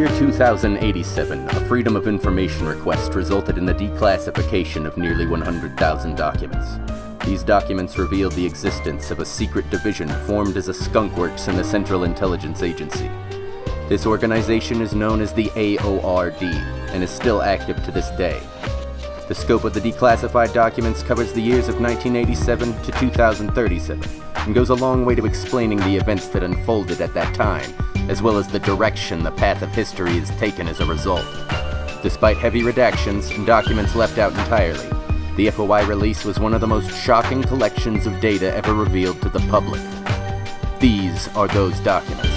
year 2087, a Freedom of Information request resulted in the declassification of nearly 100,000 documents. These documents revealed the existence of a secret division formed as a skunkworks in the Central Intelligence Agency. This organization is known as the AORD and is still active to this day. The scope of the declassified documents covers the years of 1987 to 2037 and goes a long way to explaining the events that unfolded at that time, as well as the direction the path of history has taken as a result. Despite heavy redactions and documents left out entirely, the FOI release was one of the most shocking collections of data ever revealed to the public. These are those documents.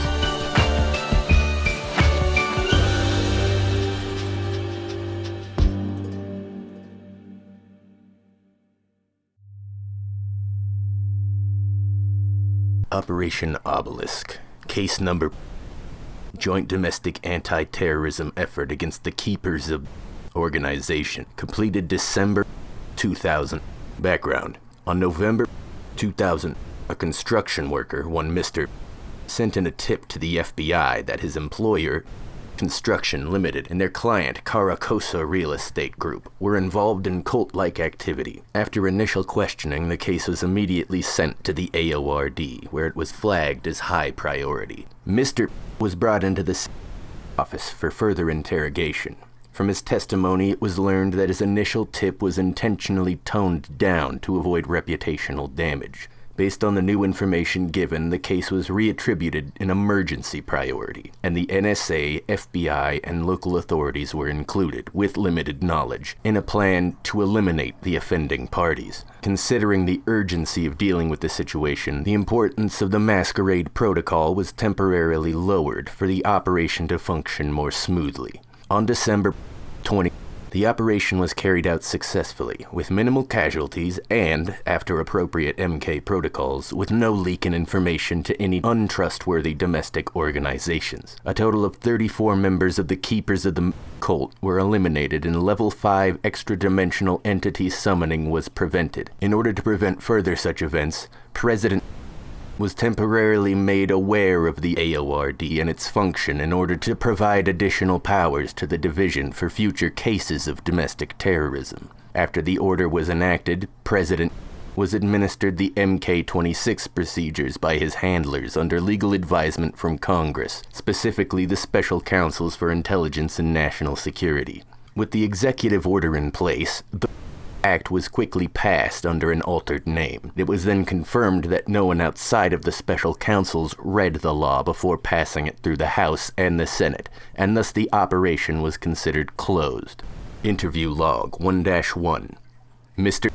Operation Obelisk. Case number... Joint domestic anti-terrorism effort against the keepers of organization. Completed December 2000. Background. On November 2000, a construction worker, one Mr. sent in a tip to the FBI that his employer, Construction Limited, and their client, Caracosa Real Estate Group, were involved in cult-like activity. After initial questioning, the case was immediately sent to the AORD, where it was flagged as high priority. Mr. was brought into the office for further interrogation. From his testimony, it was learned that his initial tip was intentionally toned down to avoid reputational damage. Based on the new information given, the case was reattributed an emergency priority, and the NSA, FBI, and local authorities were included, with limited knowledge, in a plan to eliminate the offending parties. Considering the urgency of dealing with the situation, the importance of the masquerade protocol was temporarily lowered for the operation to function more smoothly. On December 20, the operation was carried out successfully, with minimal casualties and, after appropriate MK protocols, with no leak in information to any untrustworthy domestic organizations. A total of 34 members of the Keepers of the Cult were eliminated, and Level 5 extra-dimensional entity summoning was prevented. In order to prevent further such events, President was temporarily made aware of the AORD and its function in order to provide additional powers to the division for future cases of domestic terrorism. After the order was enacted, President was administered the MK-26 procedures by his handlers under legal advisement from Congress, specifically the Special Councils for Intelligence and National Security. With the executive order in place, the Act was quickly passed under an altered name. It was then confirmed that no one outside of the special councils read the law before passing it through the House and the Senate, and thus the operation was considered closed. Interview log 1-1. Mr.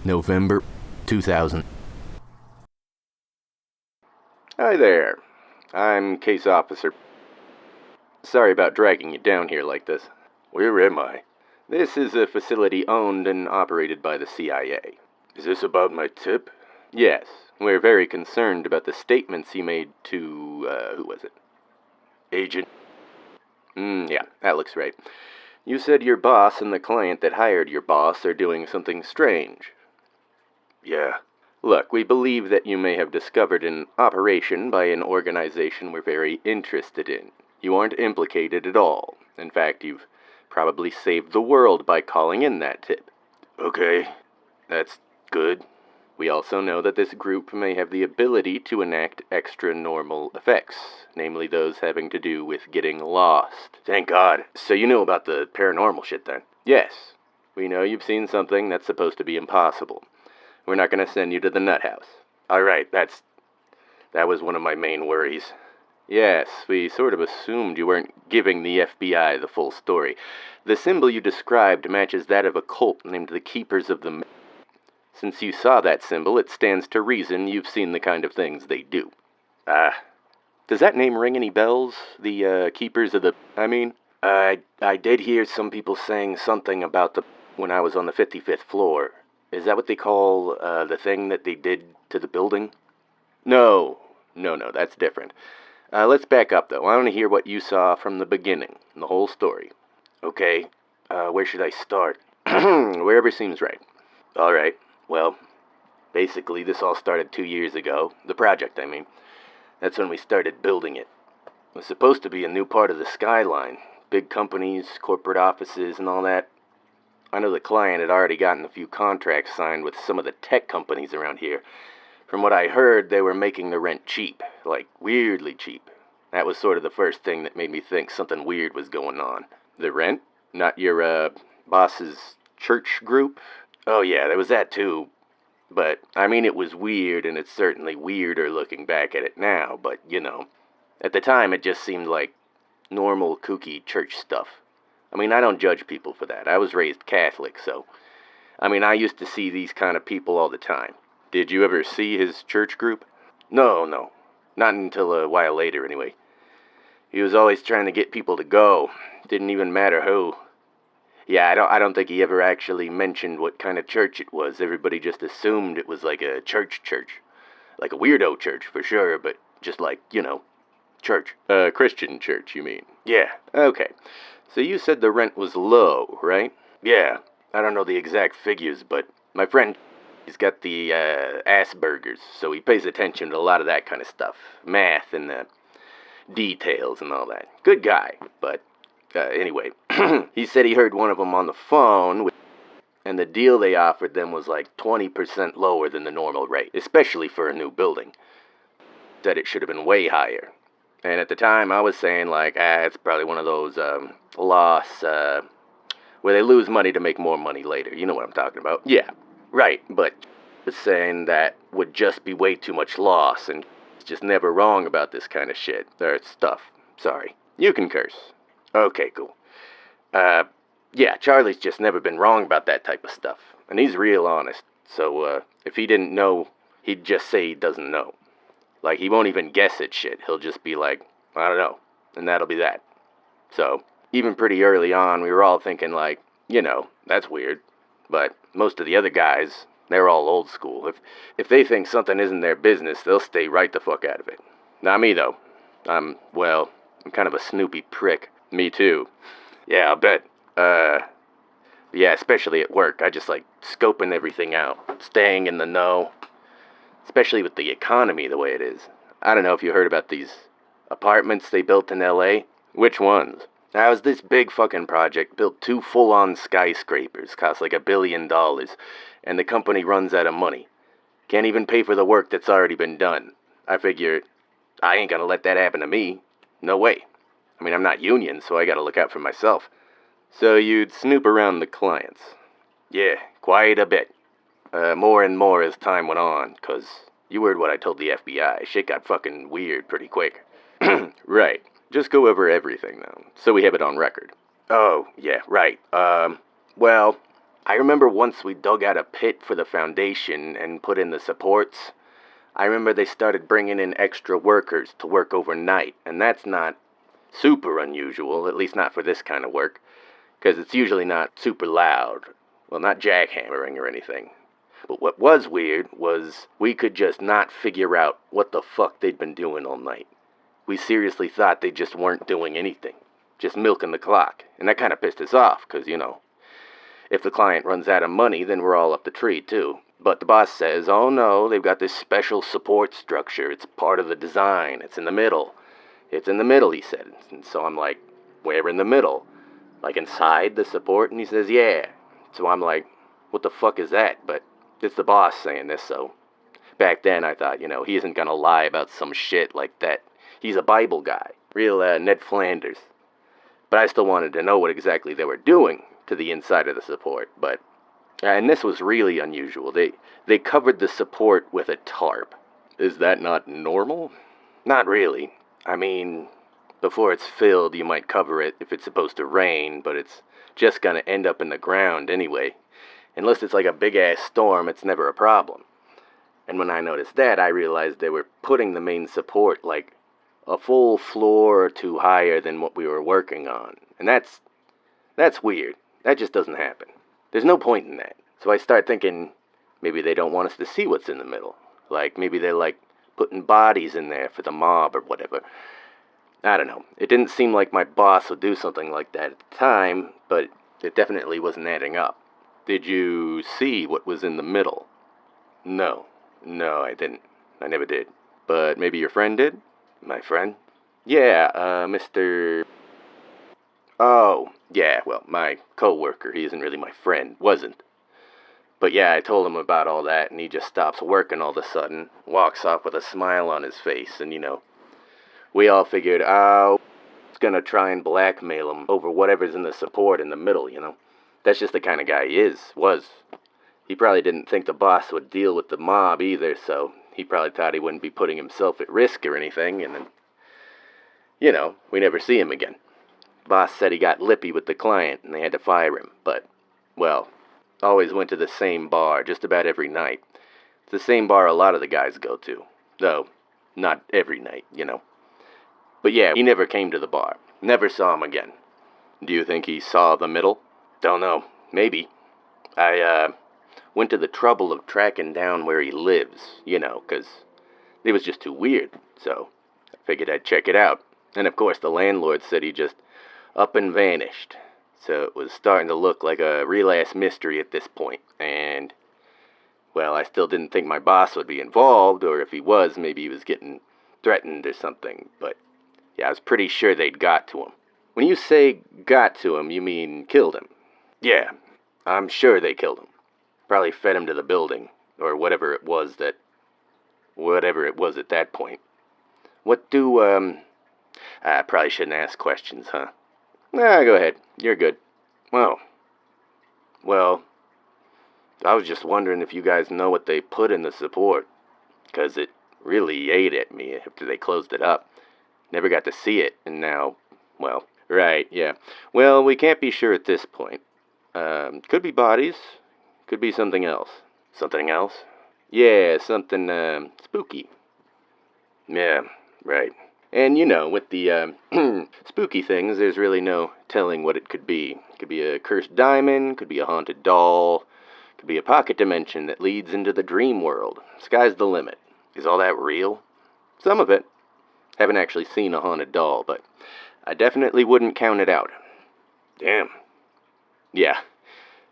November 2000. Hi there. I'm Case Officer. Sorry about dragging you down here like this. Where am I? This is a facility owned and operated by the CIA. Is this about my tip? Yes. We're very concerned about the statements you made to, who was it? Agent? Yeah, that looks right. You said your boss and the client that hired your boss are doing something strange. Yeah. Look, we believe that you may have discovered an operation by an organization we're very interested in. You aren't implicated at all. In fact, you've probably saved the world by calling in that tip. Okay, that's good. We also know that this group may have the ability to enact extra-normal effects, namely those having to do with getting lost. Thank God. So you know about the paranormal shit then? Yes. We know you've seen something that's supposed to be impossible. We're not going to send you to the nut house. Alright, that was one of my main worries. Yes, we sort of assumed you weren't giving the FBI the full story. The symbol you described matches that of a cult named the Keepers of the... Since you saw that symbol, it stands to reason you've seen the kind of things they do. Does that name ring any bells? The, Keepers of the... I did hear some people saying something about when I was on the 55th floor. Is that what they call, the thing that they did to the building? No, that's different. Let's back up, though. I want to hear what you saw from the beginning, the whole story. Okay, where should I start? Wherever seems right. All right, well, basically this all started 2 years ago. The project, I mean. That's when we started building it. It was supposed to be a new part of the skyline. Big companies, corporate offices, and all that. I know the client had already gotten a few contracts signed with some of the tech companies around here. From what I heard, they were making the rent cheap, like weirdly cheap. That was sort of the first thing that made me think something weird was going on. The rent? Not your, boss's church group? Oh yeah, there was that too. But, I mean, it was weird, and it's certainly weirder looking back at it now, but, you know. At the time, it just seemed like normal, kooky church stuff. I mean, I don't judge people for that. I was raised Catholic, so... I mean, I used to see these kind of people all the time. Did you ever see his church group? No. Not until a while later, anyway. He was always trying to get people to go. Didn't even matter who. Yeah, I don't think he ever actually mentioned what kind of church it was. Everybody just assumed it was like a church. Like a weirdo church, for sure, but just like, you know, church. Christian church, you mean? Yeah, okay. So you said the rent was low, right? Yeah, I don't know the exact figures, but my friend, he's got the Asperger's, so he pays attention to a lot of that kind of stuff. Math and the details and all that. Good guy, but anyway, he said he heard one of them on the phone, and the deal they offered them was like 20% lower than the normal rate, especially for a new building. Said it should have been way higher. And at the time, I was saying like, it's probably one of those loss, where they lose money to make more money later. You know what I'm talking about? Yeah, right, but was saying that would just be way too much loss, and it's just never wrong about this kind of shit. Or stuff. Sorry. You can curse. Okay, cool. Yeah, Charlie's just never been wrong about that type of stuff. And he's real honest. So, if he didn't know, he'd just say he doesn't know. Like, he won't even guess at shit. He'll just be like, I don't know. And that'll be that. So, even pretty early on, we were all thinking like, you know, that's weird. But most of the other guys, they're all old school. If they think something isn't their business, they'll stay right the fuck out of it. Not me, though. I'm kind of a snoopy prick. Me too. Yeah, I'll bet. Yeah, especially at work. I just like scoping everything out, staying in the know. Especially with the economy the way it is. I don't know if you heard about these apartments they built in LA. Which ones? That was this big fucking project, built 2 full-on skyscrapers, cost like $1 billion, and the company runs out of money. Can't even pay for the work that's already been done. I figured, I ain't gonna let that happen to me. No way. I mean, I'm not union, so I gotta look out for myself. So you'd snoop around the clients. Yeah, quite a bit. More and more as time went on, 'cause you heard what I told the FBI. Shit got fucking weird pretty quick. Right. Just go over everything, though, so we have it on record. Oh, yeah, right. Well, I remember once we dug out a pit for the foundation and put in the supports. I remember they started bringing in extra workers to work overnight, and that's not super unusual, at least not for this kind of work, because it's usually not super loud. Well, not jackhammering or anything. But what was weird was we could just not figure out what the fuck they'd been doing all night. We seriously thought they just weren't doing anything, just milking the clock, and that kind of pissed us off, because, you know, if the client runs out of money, then we're all up the tree, too. But the boss says, oh no, they've got this special support structure, it's part of the design, it's in the middle. It's in the middle, he said, and so I'm like, where in the middle? Like inside the support? And he says, yeah. So I'm like, what the fuck is that? But it's the boss saying this, so back then I thought, you know, he isn't gonna lie about some shit like that. He's a Bible guy, real Ned Flanders. But I still wanted to know what exactly they were doing to the inside of the support, but... And this was really unusual. They covered the support with a tarp. Is that not normal? Not really. I mean, before it's filled, you might cover it if it's supposed to rain, but it's just gonna end up in the ground anyway. Unless it's like a big-ass storm, it's never a problem. And when I noticed that, I realized they were putting the main support like a full floor or two higher than what we were working on. And that's weird. That just doesn't happen. There's no point in that. So I start thinking maybe they don't want us to see what's in the middle. Like maybe they're like putting bodies in there for the mob or whatever. I don't know. It didn't seem like my boss would do something like that at the time, but it definitely wasn't adding up. Did you see what was in the middle? No, I didn't. I never did. But maybe your friend did? My friend? Yeah, Mr. Oh, yeah, well, my coworker, he isn't really my friend, wasn't. But yeah, I told him about all that, and he just stops working all of a sudden, walks off with a smile on his face, and we all figured, oh, it's gonna try and blackmail him over whatever's in the support in the middle. That's just the kind of guy he was. He probably didn't think the boss would deal with the mob either, so he probably thought he wouldn't be putting himself at risk or anything, and then, we never see him again. Boss said he got lippy with the client and they had to fire him, but, well, always went to the same bar just about every night. It's the same bar a lot of the guys go to, though not every night. But yeah, he never came to the bar. Never saw him again. Do you think he saw the middle? Don't know. Maybe. I went to the trouble of tracking down where he lives, 'cause it was just too weird, so I figured I'd check it out. And of course the landlord said he just up and vanished. So it was starting to look like a real-ass mystery at this point. And, well, I still didn't think my boss would be involved, or if he was, maybe he was getting threatened or something. But, yeah, I was pretty sure they'd got to him. When you say got to him, you mean killed him? Yeah, I'm sure they killed him. Probably fed him to the building, or whatever it was at that point. What do, I probably shouldn't ask questions, huh? Nah, go ahead. You're good. Well, I was just wondering if you guys know what they put in the support. 'Cause it really ate at me after they closed it up. Never got to see it, and now, well, right, yeah. Well, we can't be sure at this point. Could be bodies. Could be something else. Something else? Yeah, something, spooky. Yeah, right. And with the spooky things, there's really no telling what it could be. It could be a cursed diamond, could be a haunted doll, could be a pocket dimension that leads into the dream world. Sky's the limit. Is all that real? Some of it. Haven't actually seen a haunted doll, but I definitely wouldn't count it out. Damn. Yeah.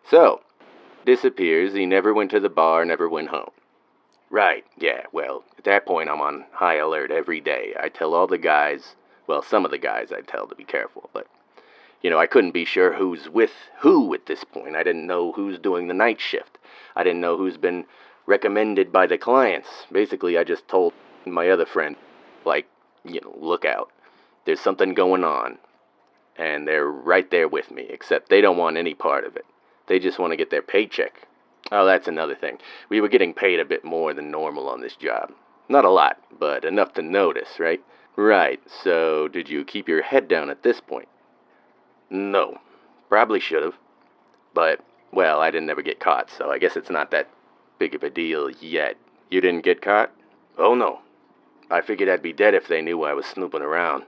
So, disappears, he never went to the bar, never went home. Right, yeah, well, at that point I'm on high alert every day. I tell all the guys, well, some of the guys I tell to be careful, but, I couldn't be sure who's with who at this point. I didn't know who's doing the night shift. I didn't know who's been recommended by the clients. Basically, I just told my other friend, look out. There's something going on, and they're right there with me, except they don't want any part of it. They just want to get their paycheck. Oh, that's another thing. We were getting paid a bit more than normal on this job. Not a lot, but enough to notice, right? Right, so did you keep your head down at this point? No. Probably should have. But, well, I didn't ever get caught, so I guess it's not that big of a deal yet. You didn't get caught? Oh, no. I figured I'd be dead if they knew I was snooping around.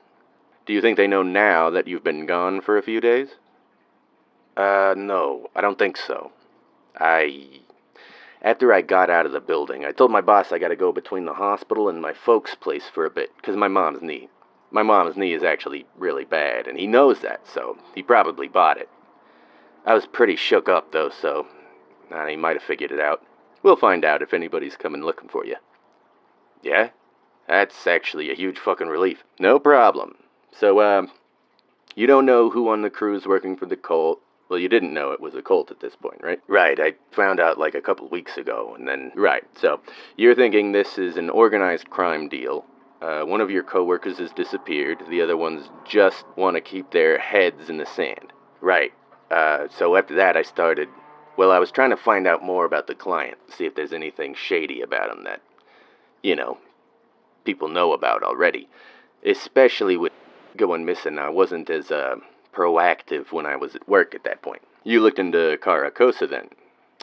Do you think they know now that you've been gone for a few days? No, I don't think so. After I got out of the building, I told my boss I gotta go between the hospital and my folks' place for a bit, 'cause my mom's knee. My mom's knee is actually really bad, and he knows that, so he probably bought it. I was pretty shook up, though, so he might have figured it out. We'll find out if anybody's coming looking for you. Yeah? That's actually a huge fucking relief. No problem. So, you don't know who on the crew's working for the cult? Well, you didn't know it was a cult at this point, right? Right, I found out like a couple weeks ago, and then... Right, so you're thinking this is an organized crime deal. One of your coworkers has disappeared. The other ones just want to keep their heads in the sand. Right, so after that I started... Well, I was trying to find out more about the client, see if there's anything shady about him that, people know about already. Especially with going missing, I wasn't as, proactive when I was at work at that point. You looked into Caracosa then.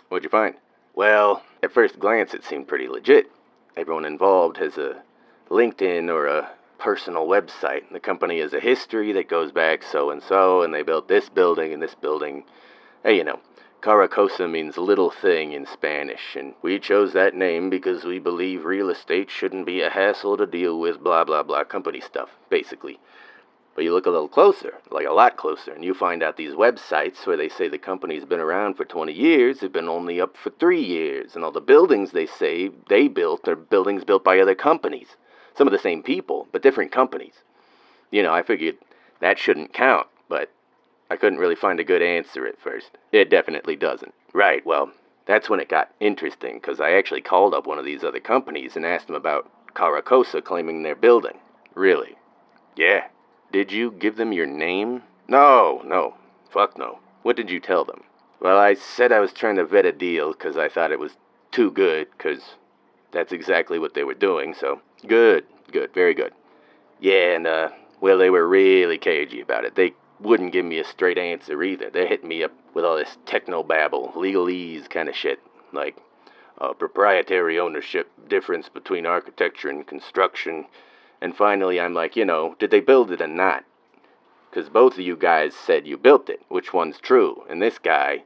What'd you find? Well, at first glance it seemed pretty legit. Everyone involved has a LinkedIn or a personal website. The company has a history that goes back so, and they built this building and this building. Hey, Caracosa means little thing in Spanish, and we chose that name because we believe real estate shouldn't be a hassle to deal with, blah blah blah company stuff, basically. But you look a little closer, like a lot closer, and you find out these websites where they say the company's been around for 20 years have been only up for 3 years, and all the buildings they say they built are buildings built by other companies. Some of the same people, but different companies. I figured that shouldn't count, but I couldn't really find a good answer at first. It definitely doesn't. Right, well, that's when it got interesting, because I actually called up one of these other companies and asked them about Caracosa claiming their building. Really? Yeah. Did you give them your name? No. Fuck no. What did you tell them? Well, I said I was trying to vet a deal because I thought it was too good, because that's exactly what they were doing, so... Good, very good. Yeah, and, well, they were really cagey about it. They wouldn't give me a straight answer either. They're hitting me up with all this techno-babble, legalese kind of shit, like proprietary ownership, difference between architecture and construction, and finally I'm like, did they build it or not? Because both of you guys said you built it. Which one's true? And this guy,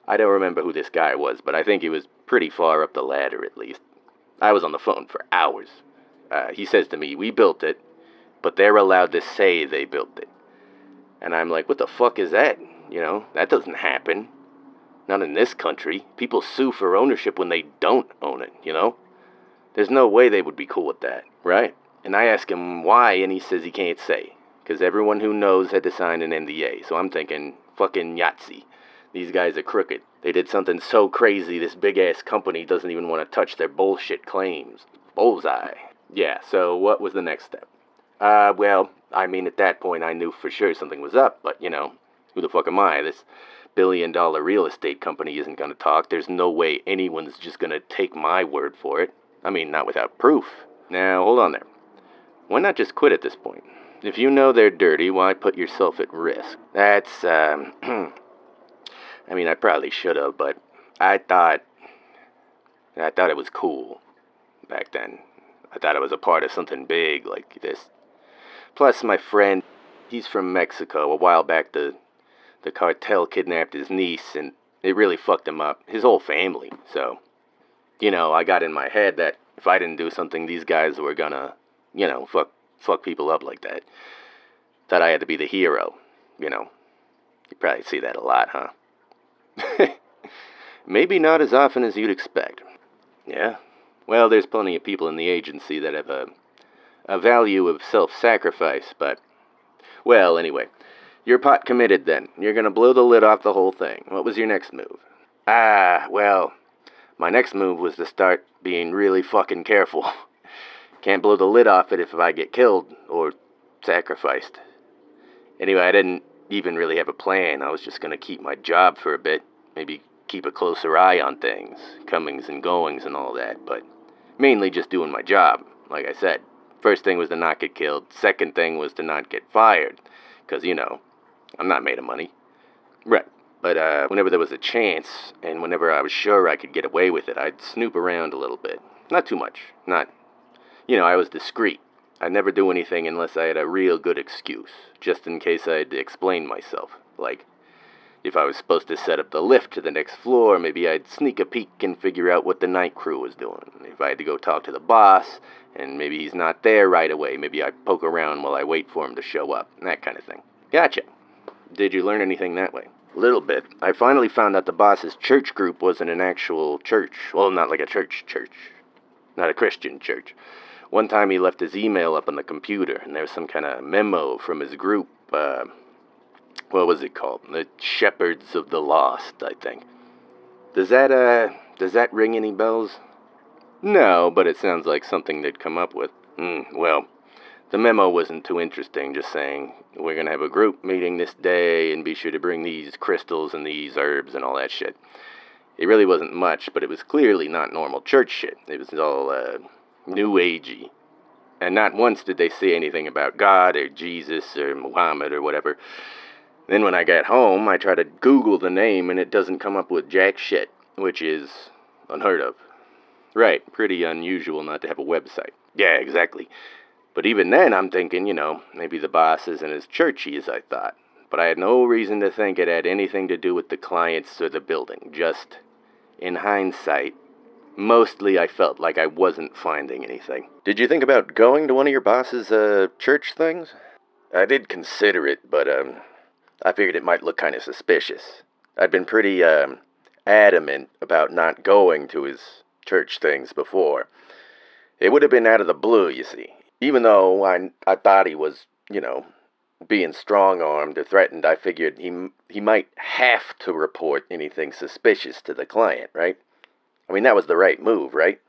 I don't remember who this guy was, but I think he was pretty far up the ladder at least. I was on the phone for hours. He says to me, we built it, but they're allowed to say they built it. And I'm like, what the fuck is that? That doesn't happen. Not in this country. People sue for ownership when they don't own it, There's no way they would be cool with that, right? And I ask him why, and he says he can't say. Because everyone who knows had to sign an NDA. So I'm thinking, fucking Yahtzee. These guys are crooked. They did something so crazy this big-ass company doesn't even want to touch their bullshit claims. Bullseye. Yeah, so what was the next step? Well, I mean, at that point I knew for sure something was up, but, who the fuck am I? This billion-dollar real estate company isn't gonna talk. There's no way anyone's just gonna take my word for it. I mean, not without proof. Now, hold on there. Why not just quit at this point? If you know they're dirty, why put yourself at risk? That's, I mean, I probably should have, but I thought it was cool back then. I thought it was a part of something big like this. Plus, my friend, he's from Mexico. A while back, the cartel kidnapped his niece, and it really fucked him up. His whole family. So, I got in my head that if I didn't do something, these guys were gonna, fuck people up like that. Thought I had to be the hero, You probably see that a lot, huh? Maybe not as often as you'd expect. Yeah? Well, there's plenty of people in the agency that have a value of self-sacrifice, but... Well, anyway, you're pot committed then. You're gonna blow the lid off the whole thing. What was your next move? Well, my next move was to start being really fucking careful. Can't blow the lid off it if I get killed or sacrificed. Anyway, I didn't even really have a plan. I was just gonna keep my job for a bit. Maybe keep a closer eye on things, comings and goings and all that, but mainly just doing my job, like I said. First thing was to not get killed. Second thing was to not get fired. Because, I'm not made of money. Right. But whenever there was a chance, and whenever I was sure I could get away with it, I'd snoop around a little bit. Not too much. I was discreet. I'd never do anything unless I had a real good excuse, just in case I had to explain myself. Like, if I was supposed to set up the lift to the next floor, maybe I'd sneak a peek and figure out what the night crew was doing. If I had to go talk to the boss, and maybe he's not there right away, maybe I'd poke around while I wait for him to show up, that kind of thing. Gotcha. Did you learn anything that way? A little bit. I finally found out the boss's church group wasn't an actual church. Well, not like a church. Not a Christian church. One time he left his email up on the computer, and there was some kind of memo from his group, what was it called? The Shepherds of the Lost, I think. Does that ring any bells? No, but it sounds like something they'd come up with. Well, the memo wasn't too interesting, just saying, we're gonna have a group meeting this day, and be sure to bring these crystals and these herbs and all that shit. It really wasn't much, but it was clearly not normal church shit. It was all, new agey. And not once did they say anything about God or Jesus or Muhammad or whatever. Then when I got home, I tried to Google the name, and it doesn't come up with jack shit, which is unheard of. Right, pretty unusual not to have a website. Yeah, exactly. But even then, I'm thinking, maybe the boss isn't as churchy as I thought. But I had no reason to think it had anything to do with the clients or the building. Just, in hindsight, mostly I felt like I wasn't finding anything. Did you think about going to one of your boss's, church things? I did consider it, but, I figured it might look kind of suspicious. I'd been pretty, adamant about not going to his church things before. It would have been out of the blue, you see. Even though I thought he was, being strong-armed or threatened, I figured he might have to report anything suspicious to the client, right? I mean, that was the right move, right?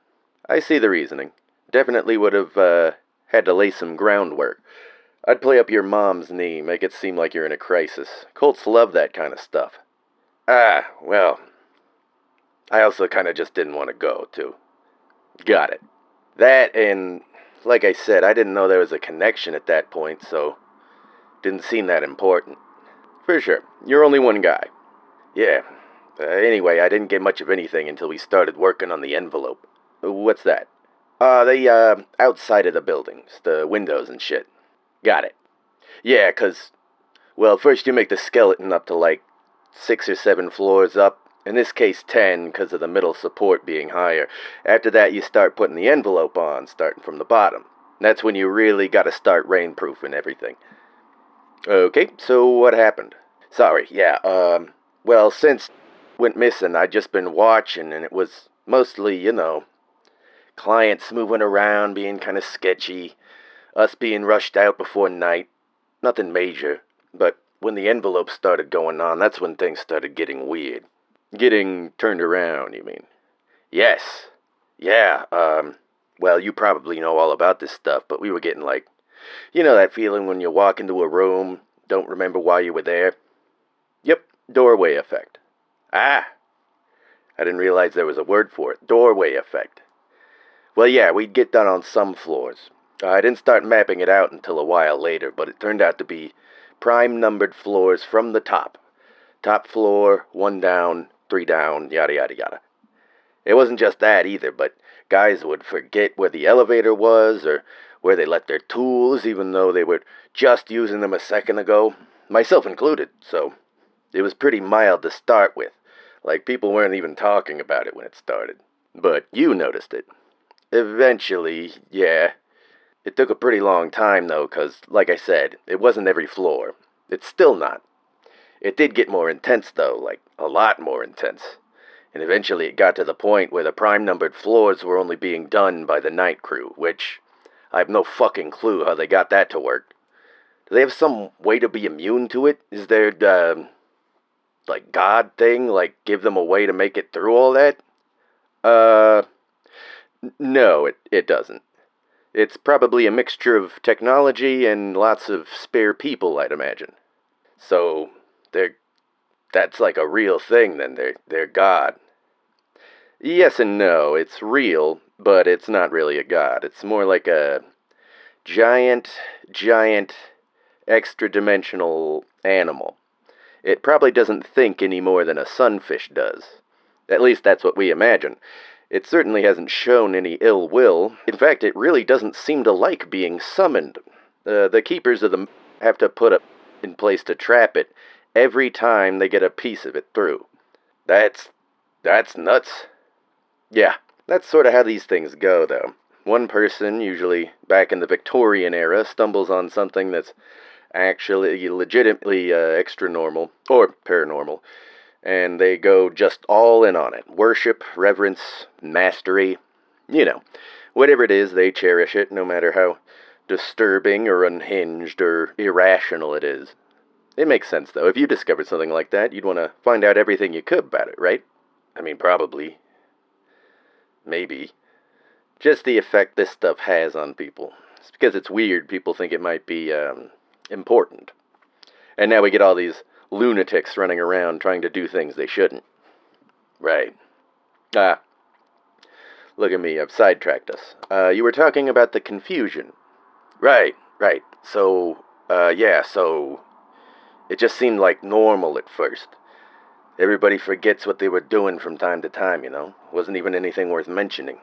I see the reasoning. Definitely would have had to lay some groundwork. I'd play up your mom's knee, make it seem like you're in a crisis. Colts love that kind of stuff. Ah, well, I also kind of just didn't want to go, too. Got it. That and, like I said, I didn't know there was a connection at that point, so didn't seem that important. For sure. You're only one guy. Yeah. Anyway, I didn't get much of anything until we started working on the envelope. What's that? Outside of the buildings, the windows and shit. Got it. Yeah, 'cause well, first you make the skeleton up to like 6 or 7 floors up. In this case, 10, 'cause of the middle support being higher. After that, you start putting the envelope on, starting from the bottom. That's when you really gotta start rainproofing everything. Okay, so what happened? Sorry, yeah, well, since went missing, I'd just been watching, and it was mostly, clients moving around, being kind of sketchy, us being rushed out before night. Nothing major, but when the envelope started going on, that's when things started getting weird. Getting turned around, you mean? Yes. Yeah, well, you probably know all about this stuff, but we were getting like, that feeling when you walk into a room, don't remember why you were there? Yep, doorway effect. Ah, I didn't realize there was a word for it. Doorway effect. Well, yeah, we'd get that on some floors. I didn't start mapping it out until a while later, but it turned out to be prime numbered floors from the top. Top floor, 1 down, 3 down, yada yada yada. It wasn't just that either, but guys would forget where the elevator was or where they left their tools, even though they were just using them a second ago, myself included, so it was pretty mild to start with. Like, people weren't even talking about it when it started. But you noticed it. Eventually, yeah. It took a pretty long time, though, 'cause, like I said, it wasn't every floor. It's still not. It did get more intense, though, like, a lot more intense. And eventually it got to the point where the prime-numbered floors were only being done by the night crew, which I have no fucking clue how they got that to work. Do they have some way to be immune to it? Is there, like, God thing? Like, give them a way to make it through all that? No, it doesn't. It's probably a mixture of technology and lots of spare people, I'd imagine. So, that's like a real thing then, they're God. Yes and no, it's real, but it's not really a god. It's more like a giant, extra-dimensional animal. It probably doesn't think any more than a sunfish does. At least that's what we imagine. It certainly hasn't shown any ill will. In fact, it really doesn't seem to like being summoned. The keepers of the have to put it in place to trap it every time they get a piece of it through. That's nuts. Yeah, that's sort of how these things go, though. One person, usually back in the Victorian era, stumbles on something that's actually legitimately extra normal, or paranormal, and they go just all in on it. Worship, reverence, mastery, whatever it is, they cherish it, no matter how disturbing or unhinged or irrational it is. It makes sense, though. If you discovered something like that, you'd want to find out everything you could about it, right? I mean, probably. Maybe. Just the effect this stuff has on people. It's because it's weird, people think it might be, important. And now we get all these lunatics running around trying to do things they shouldn't. Right. Ah. Look at me, I've sidetracked us. You were talking about the confusion. Right. So, so it just seemed like normal at first. Everybody forgets what they were doing from time to time, Wasn't even anything worth mentioning.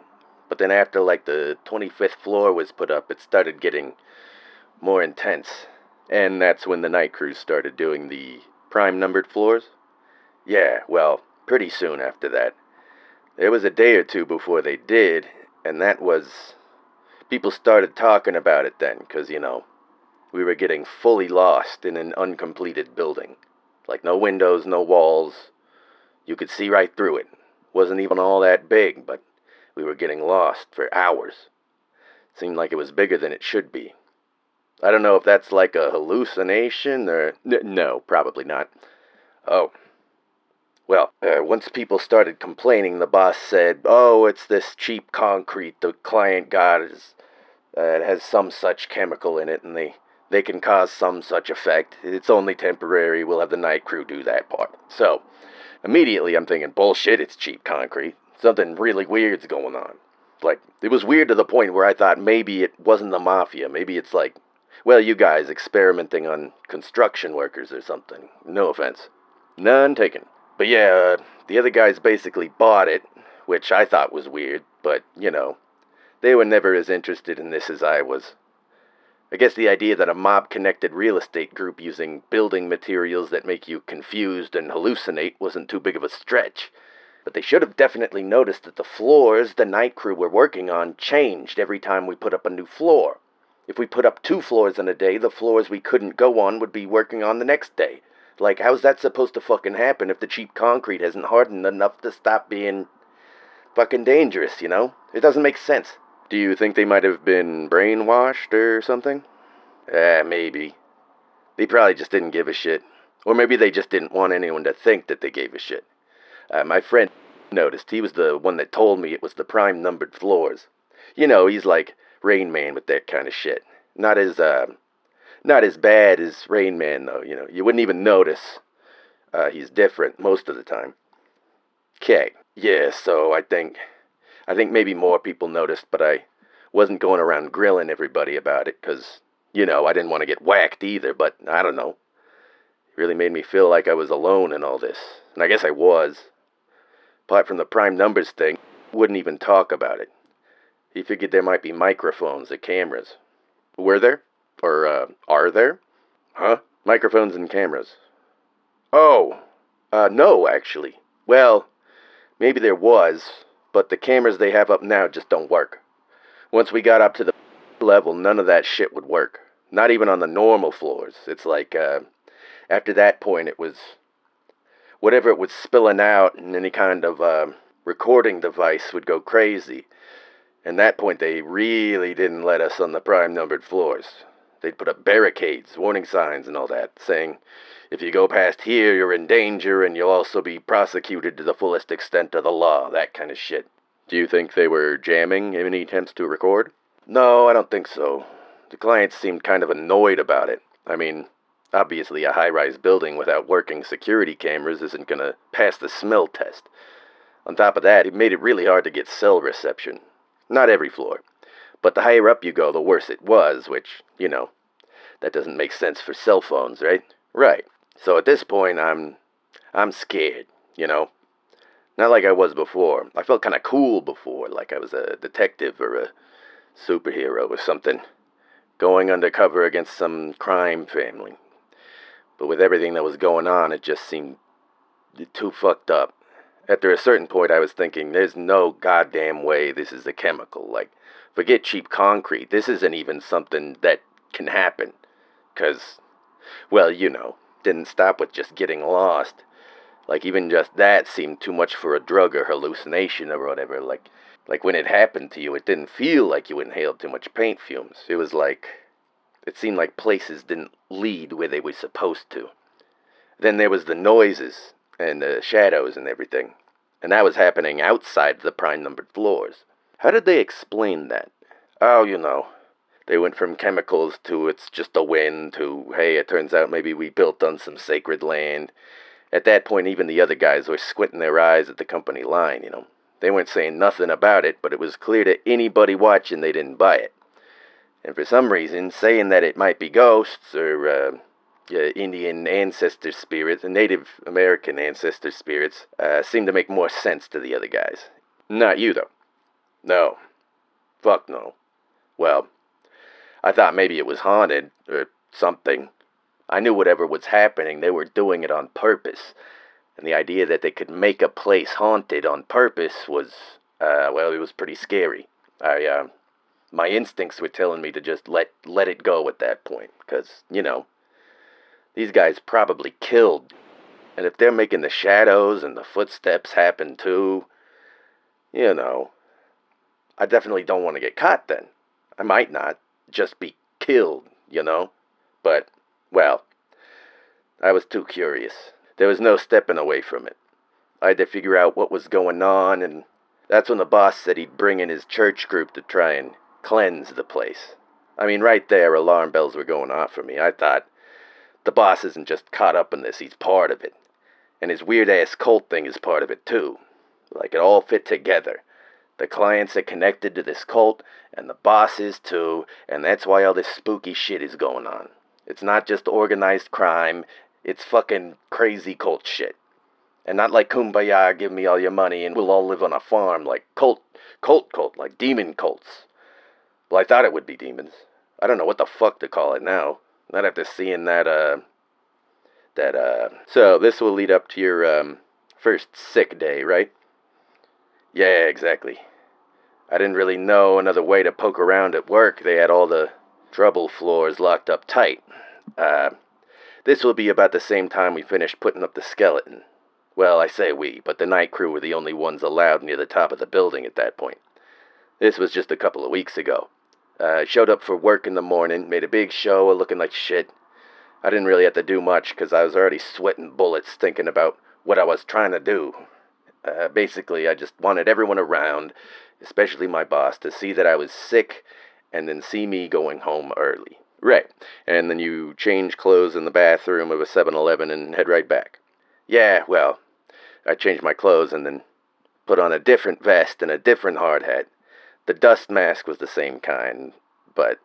But then after, like, the 25th floor was put up, it started getting more intense. And that's when the night crews started doing the prime-numbered floors. Yeah, well, pretty soon after that. There was a day or two before they did, and that was... People started talking about it then, because, we were getting fully lost in an uncompleted building. Like, no windows, no walls. You could see right through it. Wasn't even all that big, but we were getting lost for hours. Seemed like it was bigger than it should be. I don't know if that's like a hallucination or... No, probably not. Oh. Well, once people started complaining, the boss said, "Oh, it's this cheap concrete the client got. It has some such chemical in it, and they can cause some such effect. It's only temporary. We'll have the night crew do that part." So, immediately I'm thinking, bullshit, it's cheap concrete. Something really weird's going on. Like, it was weird to the point where I thought maybe it wasn't the mafia. Maybe it's like, well, you guys experimenting on construction workers or something. No offense. None taken. But yeah, the other guys basically bought it, which I thought was weird, but, they were never as interested in this as I was. I guess the idea that a mob-connected real estate group using building materials that make you confused and hallucinate wasn't too big of a stretch. But they should have definitely noticed that the floors the night crew were working on changed every time we put up a new floor. If we put up 2 floors in a day, the floors we couldn't go on would be working on the next day. Like, how's that supposed to fucking happen if the cheap concrete hasn't hardened enough to stop being fucking dangerous, It doesn't make sense. Do you think they might have been brainwashed or something? Maybe. They probably just didn't give a shit. Or maybe they just didn't want anyone to think that they gave a shit. My friend noticed. He was the one that told me it was the prime numbered floors. He's like Rain Man with that kind of shit. Not as bad as Rain Man, though, You wouldn't even notice. He's different most of the time. Okay. Yeah, so I think maybe more people noticed, but I wasn't going around grilling everybody about it, because, I didn't want to get whacked either, but I don't know. It really made me feel like I was alone in all this. And I guess I was. Apart from the prime numbers thing, wouldn't even talk about it. He figured there might be microphones or cameras. Were there? Or, are there? Huh? Microphones and cameras. Oh, no, actually. Well, maybe there was, but the cameras they have up now just don't work. Once we got up to the level, none of that shit would work. Not even on the normal floors. It's like, after that point, it was whatever it was spilling out, and any kind of, recording device would go crazy. And that point, they really didn't let us on the prime numbered floors. They'd put up barricades, warning signs, and all that, saying, if you go past here, you're in danger, and you'll also be prosecuted to the fullest extent of the law, that kind of shit. Do you think they were jamming any attempts to record? No, I don't think so. The clients seemed kind of annoyed about it. I mean, obviously a high-rise building without working security cameras isn't gonna pass the smell test. On top of that, it made it really hard to get cell reception. Not every floor. But the higher up you go, the worse it was, which, that doesn't make sense for cell phones, right? Right. So at this point, I'm scared, Not like I was before. I felt kind of cool before, like I was a detective or a superhero or something, going undercover against some crime family. But with everything that was going on, it just seemed too fucked up. After a certain point, I was thinking, there's no goddamn way this is a chemical. Like, forget cheap concrete. This isn't even something that can happen. 'Cause, well, didn't stop with just getting lost. Like, even just that seemed too much for a drug or hallucination or whatever. Like when it happened to you, it didn't feel like you inhaled too much paint fumes. It was like, it seemed like places didn't lead where they were supposed to. Then there was the noises and the shadows and everything. And that was happening outside the prime numbered floors. How did they explain that? Oh, they went from chemicals to it's just a wind to, hey, it turns out maybe we built on some sacred land. At that point, even the other guys were squinting their eyes at the company line, They weren't saying nothing about it, but it was clear to anybody watching they didn't buy it. And for some reason, saying that it might be ghosts or, Indian ancestor spirits and Native American ancestor spirits seemed to make more sense to the other guys. Not you, though. No. Fuck no. Well, I thought maybe it was haunted or something. I knew whatever was happening, they were doing it on purpose. And the idea that they could make a place haunted on purpose was, it was pretty scary. My instincts were telling me to just let it go at that point. Because, these guys probably killed. And if they're making the shadows and the footsteps happen too, I definitely don't want to get caught then. I might not just be killed, you know? But, well, I was too curious. There was no stepping away from it. I had to figure out what was going on, and that's when the boss said he'd bring in his church group to try and cleanse the place. I mean, right there, alarm bells were going off for me. I thought, the boss isn't just caught up in this, he's part of it. And his weird-ass cult thing is part of it, too. Like, it all fit together. The clients are connected to this cult, and the boss is, too, and that's why all this spooky shit is going on. It's not just organized crime, it's fucking crazy cult shit. And not like Kumbaya, give me all your money and we'll all live on a farm, like cult, like demon cults. Well, I thought it would be demons. I don't know what the fuck to call it now. Not after seeing So this will lead up to your, first sick day, right? Yeah, exactly. I didn't really know another way to poke around at work. They had all the trouble floors locked up tight. This will be about the same time we finished putting up the skeleton. Well, I say we, but the night crew were the only ones allowed near the top of the building at that point. This was just a couple of weeks ago. Showed up for work in the morning, made a big show of looking like shit. I didn't really have to do much because I was already sweating bullets thinking about what I was trying to do. Basically, I just wanted everyone around, especially my boss, to see that I was sick and then see me going home early. Right, and then you change clothes in the bathroom of a 7-Eleven and head right back. Yeah, well, I changed my clothes and then put on a different vest and a different hard hat. The dust mask was the same kind, but,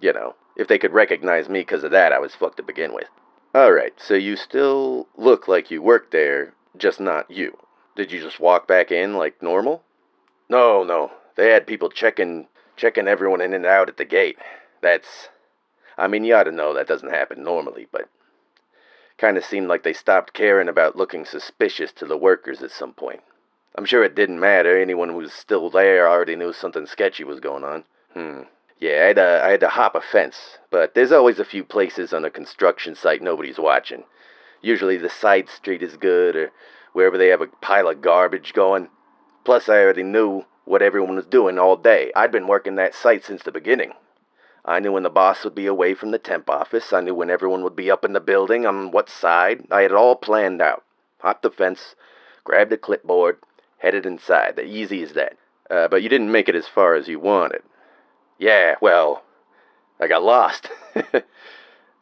you know, if they could recognize me because of that, I was fucked to begin with. Alright, so you still look like you worked there, just not you. Did you just walk back in like normal? No. They had people checking everyone in and out at the gate. I mean, you ought to know that doesn't happen normally, but kind of seemed like they stopped caring about looking suspicious to the workers at some point. I'm sure it didn't matter. Anyone who was still there already knew something sketchy was going on. Yeah, I had to hop a fence, but there's always a few places on a construction site nobody's watching. Usually the side street is good, or wherever they have a pile of garbage going. Plus, I already knew what everyone was doing all day. I'd been working that site since the beginning. I knew when the boss would be away from the temp office. I knew when everyone would be up in the building, on what side. I had it all planned out. Hopped the fence, grabbed a clipboard, headed inside. Easy as that. But you didn't make it as far as you wanted. Yeah, well, I got lost.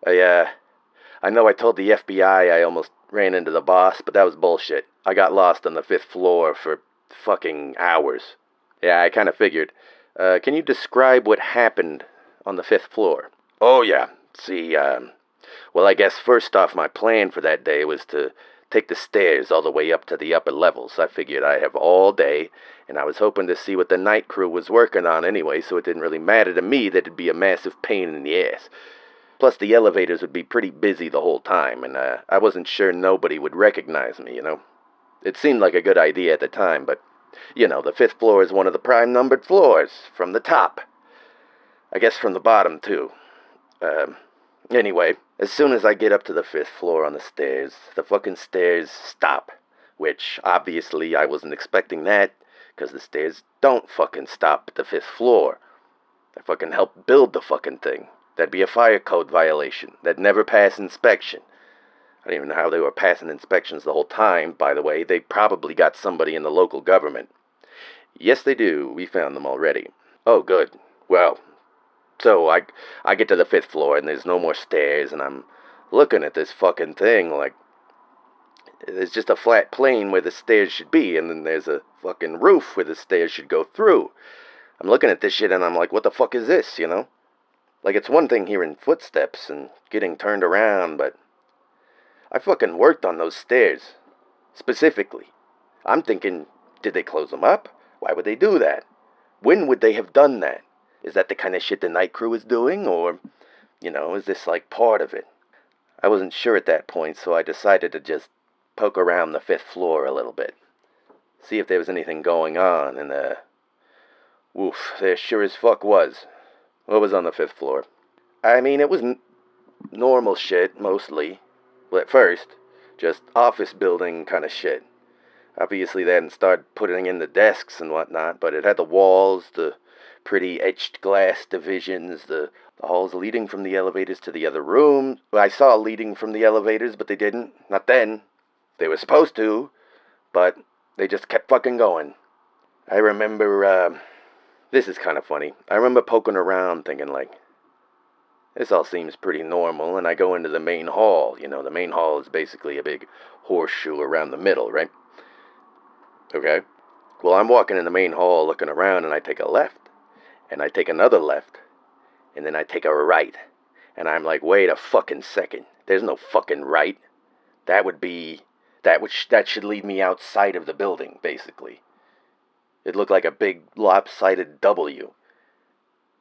I know I told the FBI I almost ran into the boss, but that was bullshit. I got lost on the 5th floor for fucking hours. Yeah, I kind of figured. Can you describe what happened on the 5th floor? Oh, yeah. See, well, I guess first off, my plan for that day was to take the stairs all the way up to the upper levels. I figured I'd have all day, and I was hoping to see what the night crew was working on anyway, so it didn't really matter to me that it'd be a massive pain in the ass. Plus, the elevators would be pretty busy the whole time, and I wasn't sure nobody would recognize me, you know? It seemed like a good idea at the time, but, you know, the 5th floor is one of the prime-numbered floors, from the top. I guess from the bottom, too. Anyway, as soon as I get up to the 5th floor on the stairs, the fucking stairs stop. Which, obviously, I wasn't expecting that, because the stairs don't fucking stop at the 5th floor. I fucking helped build the fucking thing. That'd be a fire code violation. That'd never pass inspection. I don't even know how they were passing inspections the whole time, by the way. They probably got somebody in the local government. Yes, they do. We found them already. Oh, good. Well, so I get to the 5th floor and there's no more stairs, and I'm looking at this fucking thing like there's just a flat plane where the stairs should be, and then there's a fucking roof where the stairs should go through. I'm looking at this shit and I'm like, what the fuck is this, you know? Like, it's one thing hearing footsteps and getting turned around, but I fucking worked on those stairs. Specifically. I'm thinking, did they close them up? Why would they do that? When would they have done that? Is that the kind of shit the night crew is doing? Or, you know, is this like part of it? I wasn't sure at that point, so I decided to just poke around the 5th floor a little bit. See if there was anything going on, and woof, there sure as fuck was. What was on the 5th floor? I mean, it was normal shit, mostly. Well, at first, just office building kind of shit. Obviously, they hadn't started putting in the desks and whatnot, but it had the walls, the pretty etched glass divisions, the halls leading from the elevators to the other rooms. I saw leading from the elevators, but they didn't. Not then. They were supposed to, but they just kept fucking going. I remember, this is kind of funny. I remember poking around thinking, like, this all seems pretty normal, and I go into the main hall. You know, the main hall is basically a big horseshoe around the middle, right? Okay. Well, I'm walking in the main hall looking around, and I take a left, and I take another left, and then I take a right. And I'm like, wait a fucking second. There's no fucking right. That should lead me outside of the building, basically. It looked like a big lopsided W.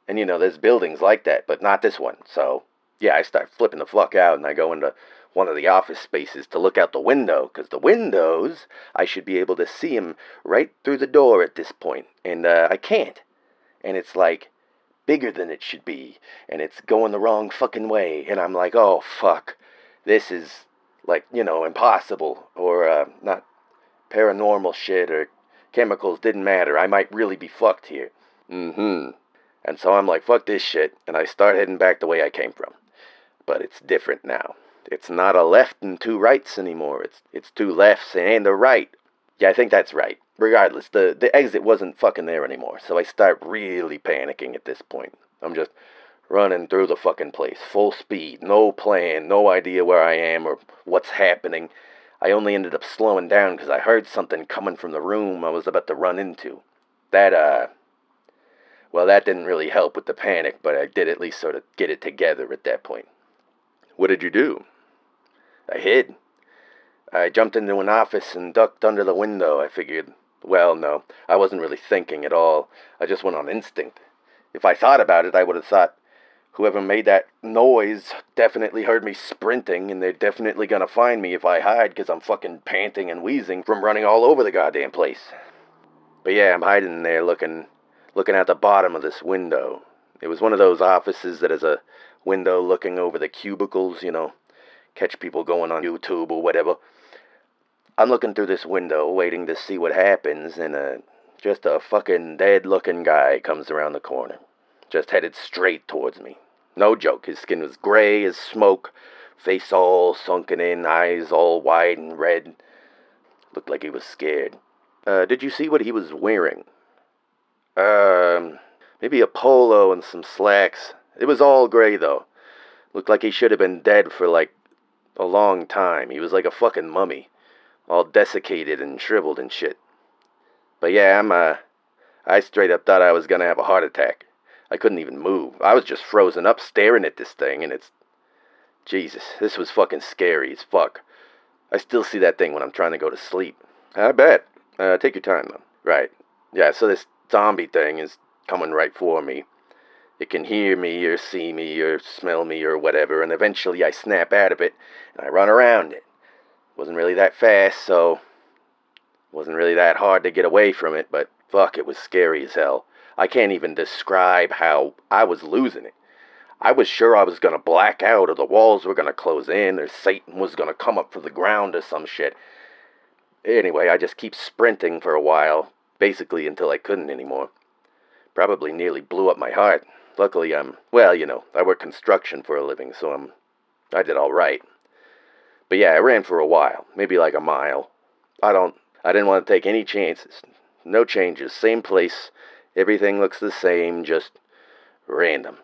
And you know, there's buildings like that, but not this one. So, yeah, I start flipping the fuck out, and I go into one of the office spaces to look out the window, because the windows, I should be able to see them right through the door at this point, and I can't. And it's like bigger than it should be, and it's going the wrong fucking way, and I'm like, oh fuck, this is like, you know, impossible, or not paranormal shit, or chemicals, didn't matter, I might really be fucked here. And so I'm like, fuck this shit, and I start heading back the way I came from. But it's different now. It's not a left and two rights anymore. It's two lefts and a right. Yeah, I think that's right. Regardless, the exit wasn't fucking there anymore, so I start really panicking at this point. I'm just running through the fucking place, full speed, no plan, no idea where I am or what's happening. I only ended up slowing down because I heard something coming from the room I was about to run into. Well, that didn't really help with the panic, but I did at least sort of get it together at that point. What did you do? I hid. I jumped into an office and ducked under the window. I figured, well, no, I wasn't really thinking at all. I just went on instinct. If I thought about it, I would have thought whoever made that noise definitely heard me sprinting, and they're definitely gonna find me if I hide, because I'm fucking panting and wheezing from running all over the goddamn place. But yeah, I'm hiding in there looking out the bottom of this window. It was one of those offices that has a window looking over the cubicles, you know, catch people going on YouTube or whatever. I'm looking through this window, waiting to see what happens, and just a fucking dead-looking guy comes around the corner, just headed straight towards me. No joke, his skin was gray as smoke, face all sunken in, eyes all wide and red. Looked like he was scared. Did you see what he was wearing? Maybe a polo and some slacks. It was all gray, though. Looked like he should have been dead for, like, a long time. He was like a fucking mummy. All desiccated and shriveled and shit. But yeah, I straight up thought I was gonna have a heart attack. I couldn't even move. I was just frozen up staring at this thing, and Jesus, this was fucking scary as fuck. I still see that thing when I'm trying to go to sleep. I bet. Take your time, though. Right. Yeah, so this zombie thing is coming right for me. It can hear me or see me or smell me or whatever, and eventually I snap out of it and I run around it. Wasn't really that fast, so wasn't really that hard to get away from it, but fuck, it was scary as hell. I can't even describe how I was losing it. I was sure I was gonna black out, or the walls were gonna close in, or Satan was gonna come up from the ground or some shit. Anyway, I just keep sprinting for a while, basically until I couldn't anymore. Probably nearly blew up my heart. Luckily, well, you know, I work construction for a living, so I did all right. But yeah, I ran for a while, maybe like a mile. I didn't want to take any chances. No changes, same place. Everything looks the same, just random.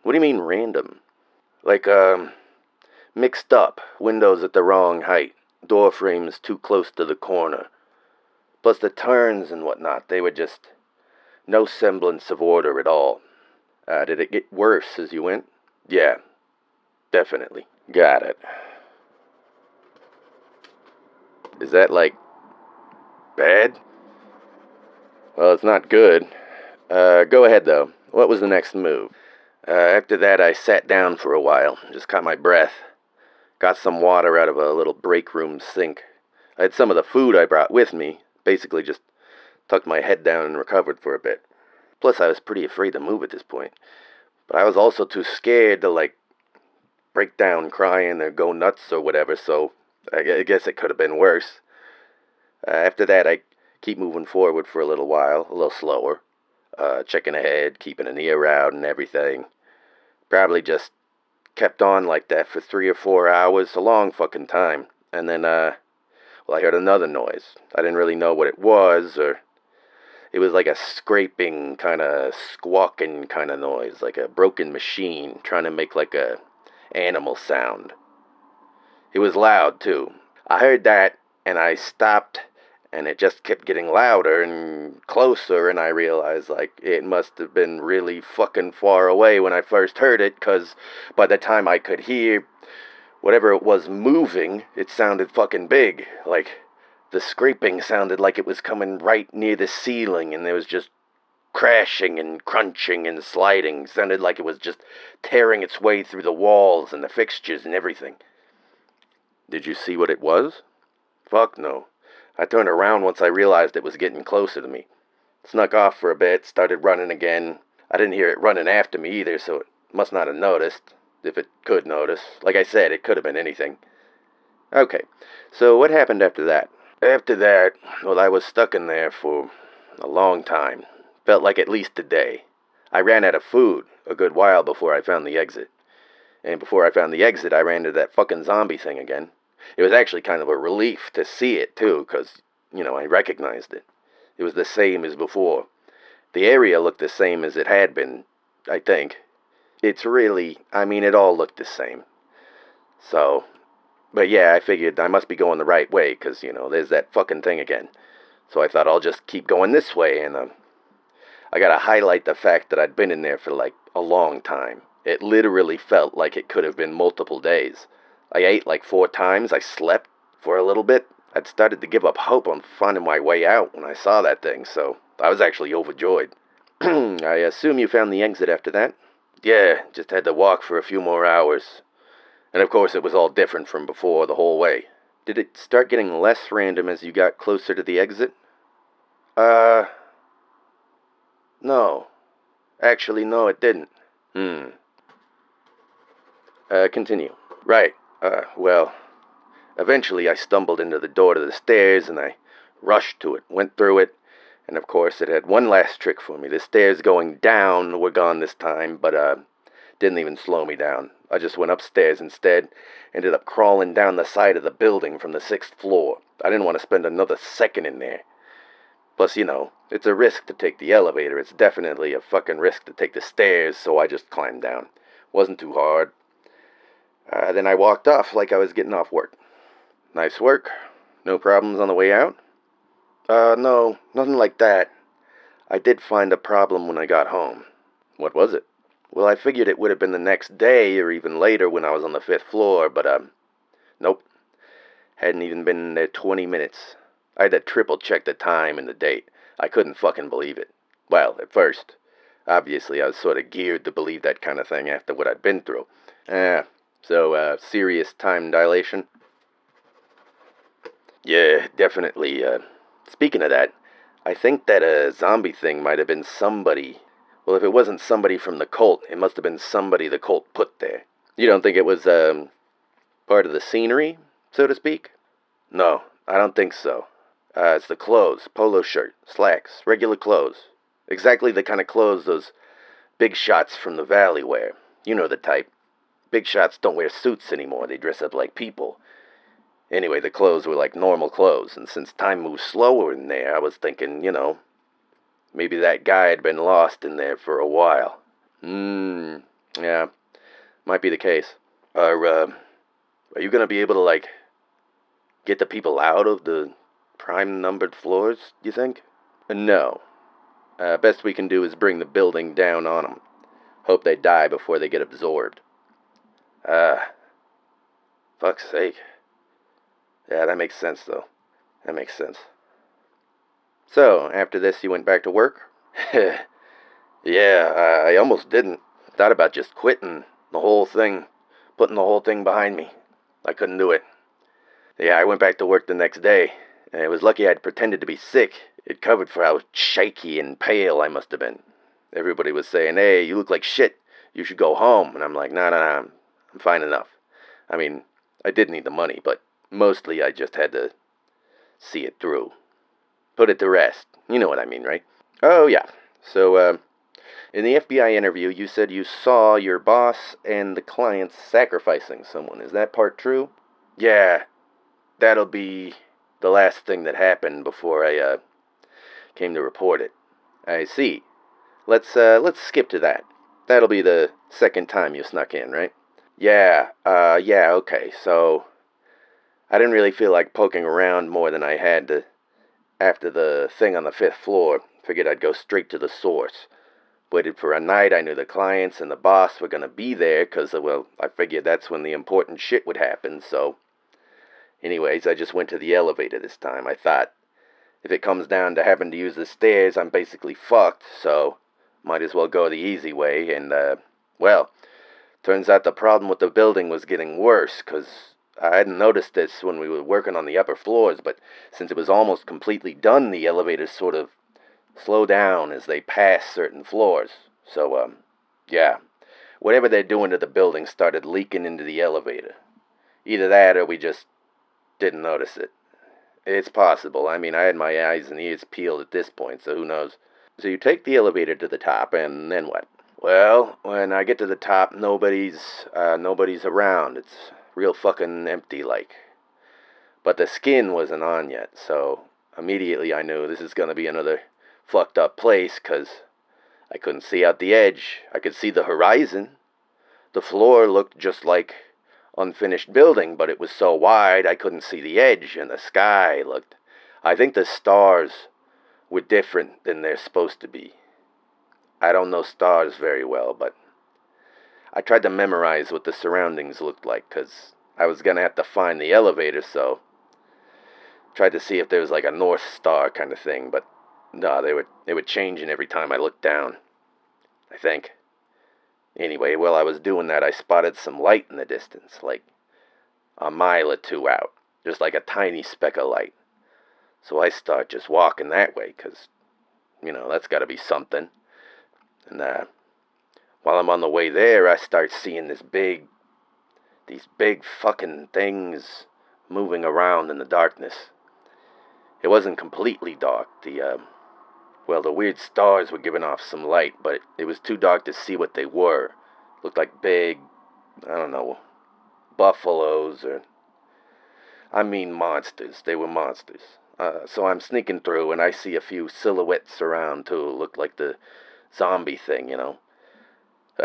What do you mean random? Like, mixed up, windows at the wrong height, door frames too close to the corner. Plus the turns and whatnot, they were just no semblance of order at all. Did it get worse as you went? Yeah, definitely. Got it. Is that, like, bad? Well, it's not good. Go ahead, though. What was the next move? After that, I sat down for a while, just caught my breath. Got some water out of a little break room sink. I had some of the food I brought with me, basically just tucked my head down and recovered for a bit. Plus, I was pretty afraid to move at this point. But I was also too scared to, like, break down crying or go nuts or whatever, so I guess it could have been worse. After that, I keep moving forward for a little while, a little slower. checking ahead, keeping an ear out and everything. Probably just kept on like that for 3 or 4 hours, a long fucking time. And then, I heard another noise. I didn't really know what it was, or it was like a scraping, kind of squawking kind of noise, like a broken machine trying to make like a animal sound. It was loud, too. I heard that, and I stopped, and it just kept getting louder and closer, and I realized, like, it must have been really fucking far away when I first heard it, because by the time I could hear whatever it was moving, it sounded fucking big. Like, the scraping sounded like it was coming right near the ceiling, and there was just crashing and crunching and sliding. Sounded like it was just tearing its way through the walls and the fixtures and everything. Did you see what it was? Fuck no. I turned around once I realized it was getting closer to me. Snuck off for a bit, started running again. I didn't hear it running after me either, so it must not have noticed. If it could notice. Like I said, it could have been anything. Okay, so what happened after that? After that, well, I was stuck in there for a long time. Felt like at least a day. I ran out of food a good while before I found the exit. And before I found the exit, I ran into that fucking zombie thing again. It was actually kind of a relief to see it, too, because, I recognized it. It was the same as before. The area looked the same as it had been, I think. It's really, it all looked the same. So, but yeah, I figured I must be going the right way, because, there's that fucking thing again. So I thought I'll just keep going this way, and I gotta highlight the fact that I'd been in there for, like, a long time. It literally felt like it could have been multiple days. I ate like 4 times, I slept for a little bit. I'd started to give up hope on finding my way out when I saw that thing, so I was actually overjoyed. I assume you found the exit after that? Yeah, just had to walk for a few more hours. And of course it was all different from before the whole way. Did it start getting less random as you got closer to the exit? No. Actually, no, it didn't. Continue. Right. Well, eventually I stumbled into the door to the stairs and I rushed to it, went through it, and of course it had one last trick for me. The stairs going down were gone this time, but, didn't even slow me down. I just went upstairs instead, ended up crawling down the side of the building from the 6th floor. I didn't want to spend another second in there. Plus, it's a risk to take the elevator. It's definitely a fucking risk to take the stairs, so I just climbed down. Wasn't too hard. Then I walked off like I was getting off work. Nice work. No problems on the way out? No, nothing like that. I did find a problem when I got home. What was it? Well, I figured it would have been the next day or even later when I was on the 5th floor, but, nope. Hadn't even been in there 20 minutes. I had to triple check the time and the date. I couldn't fucking believe it. Well, at first. Obviously, I was sort of geared to believe that kind of thing after what I'd been through. So, serious time dilation? Yeah, definitely. Speaking of that, I think that zombie thing might have been somebody. Well, if it wasn't somebody from the cult, it must have been somebody the cult put there. You don't think it was, part of the scenery, so to speak? No, I don't think so. It's the clothes, polo shirt, slacks, regular clothes. Exactly the kind of clothes those big shots from the valley wear. You know the type. Big shots don't wear suits anymore, they dress up like people. Anyway, the clothes were like normal clothes, and since time moves slower in there, I was thinking, maybe that guy had been lost in there for a while. Yeah, might be the case. Are you gonna be able to, like, get the people out of the prime-numbered floors, you think? No. Best we can do is bring the building down on them. Hope they die before they get absorbed. Fuck's sake. Yeah, that makes sense, though. That makes sense. So, after this, you went back to work? Yeah, I almost didn't. Thought about just quitting the whole thing, putting the whole thing behind me. I couldn't do it. Yeah, I went back to work the next day, and it was lucky I'd pretended to be sick. It covered for how shaky and pale I must have been. Everybody was saying, hey, you look like shit. You should go home. And I'm like, nah, I'm fine enough. I did need the money, but mostly I just had to see it through. Put it to rest. You know what I mean, right? Oh, yeah. So, in the FBI interview, you said you saw your boss and the clients sacrificing someone. Is that part true? Yeah, that'll be the last thing that happened before I came to report it. I see. Let's skip to that. That'll be the second time you snuck in, right? Yeah, okay. So I didn't really feel like poking around more than I had to after the thing on the 5th floor. Figured I'd go straight to the source. Waited for a night I knew the clients and the boss were gonna be there, 'cause, well, I figured that's when the important shit would happen, so... Anyways, I just went to the elevator this time. I thought, if it comes down to having to use the stairs, I'm basically fucked, so might as well go the easy way, and, well, turns out the problem with the building was getting worse, 'cause I hadn't noticed this when we were working on the upper floors, but since it was almost completely done, the elevators sort of slow down as they pass certain floors. So, yeah, whatever they're doing to the building started leaking into the elevator. Either that or we just didn't notice it. It's possible. I mean, I had my eyes and ears peeled at this point, so who knows. So you take the elevator to the top, and then what? Well, when I get to the top, nobody's around. It's real fucking empty like. But the skin wasn't on yet, so immediately I knew this is gonna be another fucked up place, 'cause I couldn't see out the edge. I could see the horizon. The floor looked just like unfinished building, but it was so wide I couldn't see the edge, and the sky looked... I think the stars were different than they're supposed to be. I don't know stars very well, but I tried to memorize what the surroundings looked like, 'cause I was gonna have to find the elevator, so tried to see if there was like a North Star kind of thing, but no, they were changing every time I looked down, I think. Anyway, while I was doing that, I spotted some light in the distance, like a mile or two out, just like a tiny speck of light. So I start just walking that way, 'cause, that's gotta be something. And, while I'm on the way there, I start seeing these big fucking things moving around in the darkness. It wasn't completely dark. The weird stars were giving off some light, but it was too dark to see what they were. Looked like big, I don't know, buffaloes monsters. They were monsters. So I'm sneaking through, and I see a few silhouettes around, too. Looked like the zombie thing,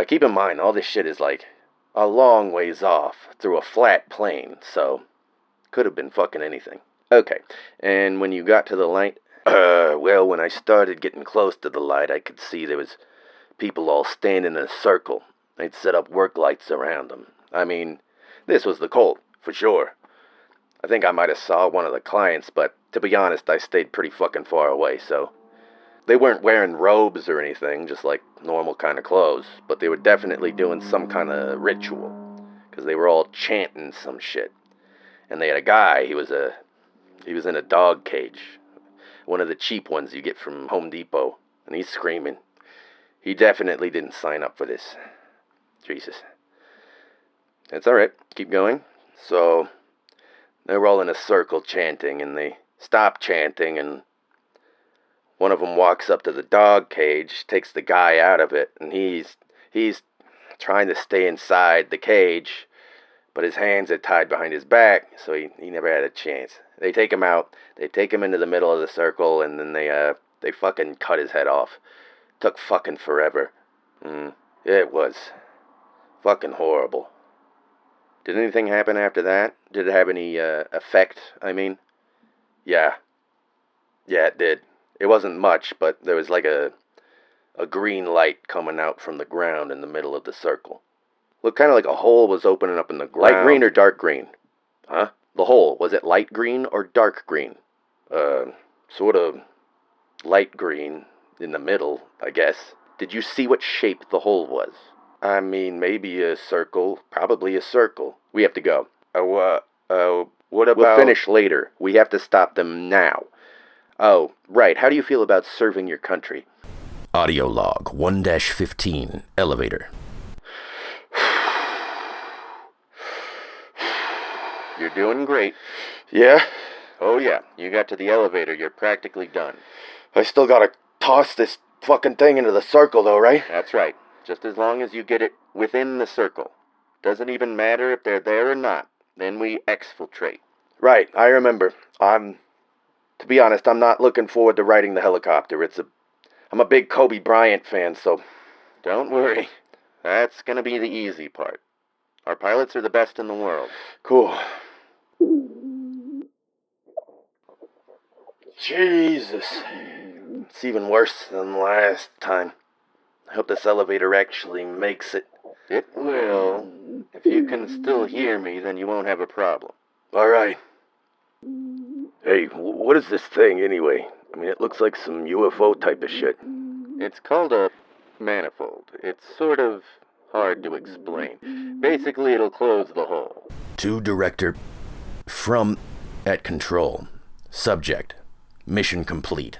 Keep in mind, all this shit is like a long ways off through a flat plain, so could have been fucking anything. Okay, and when you got to the light... well, when I started getting close to the light, I could see there was people all standing in a circle. They'd set up work lights around them. I mean, this was the cult, for sure. I think I might have saw one of the clients, but to be honest, I stayed pretty fucking far away, so... They weren't wearing robes or anything, just like normal kind of clothes, but they were definitely doing some kind of ritual, because they were all chanting some shit. And they had a guy, he was in a dog cage. One of the cheap ones you get from Home Depot, and he's screaming. He definitely didn't sign up for this. Jesus. It's alright, keep going. So, they were all in a circle chanting, and they stopped chanting, and one of them walks up to the dog cage, takes the guy out of it, and he's trying to stay inside the cage, but his hands are tied behind his back, so he never had a chance. They take him out, they take him into the middle of the circle, and then they fucking cut his head off. Took fucking forever. It was fucking horrible. Did anything happen after that? Did it have any effect, I mean? Yeah, it did. It wasn't much, but there was like a green light coming out from the ground in the middle of the circle. Looked kind of like a hole was opening up in the ground. Light green or dark green? Huh? The hole, was it light green or dark green? Sort of light green in the middle, I guess. Did you see what shape the hole was? I mean, maybe a circle. Probably a circle. We have to go. What about... We'll finish later. We have to stop them now. Oh, right. How do you feel about serving your country? Audio log 1-15, elevator. You're doing great. Yeah? Oh, yeah. You got to the elevator. You're practically done. I still gotta toss this fucking thing into the circle, though, right? That's right. Just as long as you get it within the circle. Doesn't even matter if they're there or not. Then we exfiltrate. Right, I remember. To be honest, I'm not looking forward to riding the helicopter. I'm a big Kobe Bryant fan, so... Don't worry. That's gonna be the easy part. Our pilots are the best in the world. Cool. Jesus. It's even worse than last time. I hope this elevator actually makes it. It will. If you can still hear me, then you won't have a problem. All right. Hey, what is this thing, anyway? I mean, it looks like some UFO type of shit. It's called a manifold. It's sort of hard to explain. Basically, it'll close the hole. To Director, from at control. Subject, mission complete.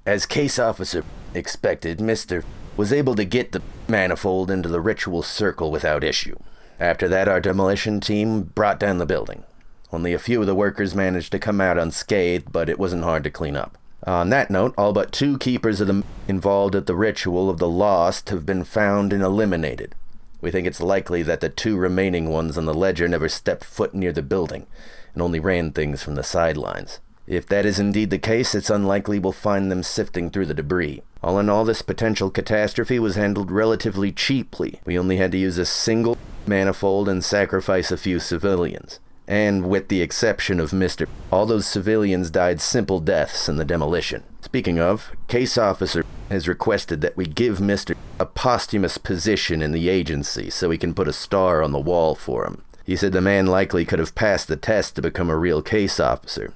As case officer expected, Mr. was able to get the manifold into the ritual circle without issue. After that, our demolition team brought down the building. Only a few of the workers managed to come out unscathed, but it wasn't hard to clean up. On that note, all but 2 keepers of the involved at the ritual of the lost have been found and eliminated. We think it's likely that the 2 remaining ones on the ledger never stepped foot near the building, and only ran things from the sidelines. If that is indeed the case, it's unlikely we'll find them sifting through the debris. All in all, this potential catastrophe was handled relatively cheaply. We only had to use a single manifold and sacrifice a few civilians. And with the exception of Mr. all those civilians died simple deaths in the demolition. Speaking of, case officer has requested that we give Mr. a posthumous position in the agency so he can put a star on the wall for him. He said the man likely could have passed the test to become a real case officer,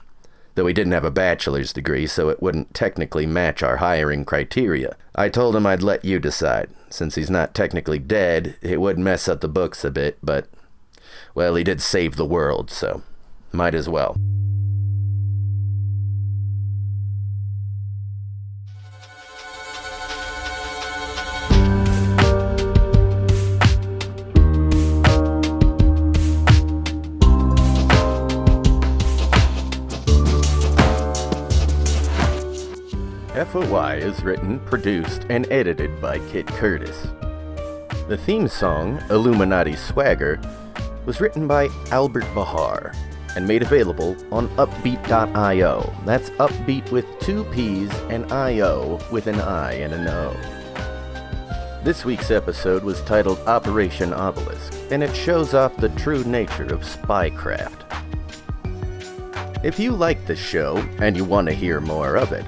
though he didn't have a bachelor's degree, so it wouldn't technically match our hiring criteria. I told him I'd let you decide. Since he's not technically dead, it would mess up the books a bit, but... well, he did save the world, so might as well. FOI is written, produced, and edited by Kit Curtis. The theme song, Illuminati Swagger, was written by Albert Behar and made available on upbeat.io. That's upbeat with 2 P's and IO with an I and an O. This week's episode was titled Operation Obelisk, and it shows off the true nature of spycraft. If you like the show and you want to hear more of it,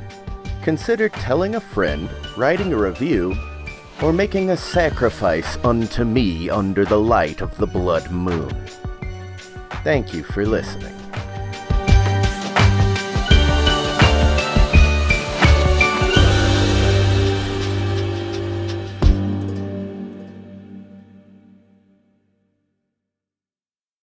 consider telling a friend, writing a review, or making a sacrifice unto me under the light of the blood moon. Thank you for listening.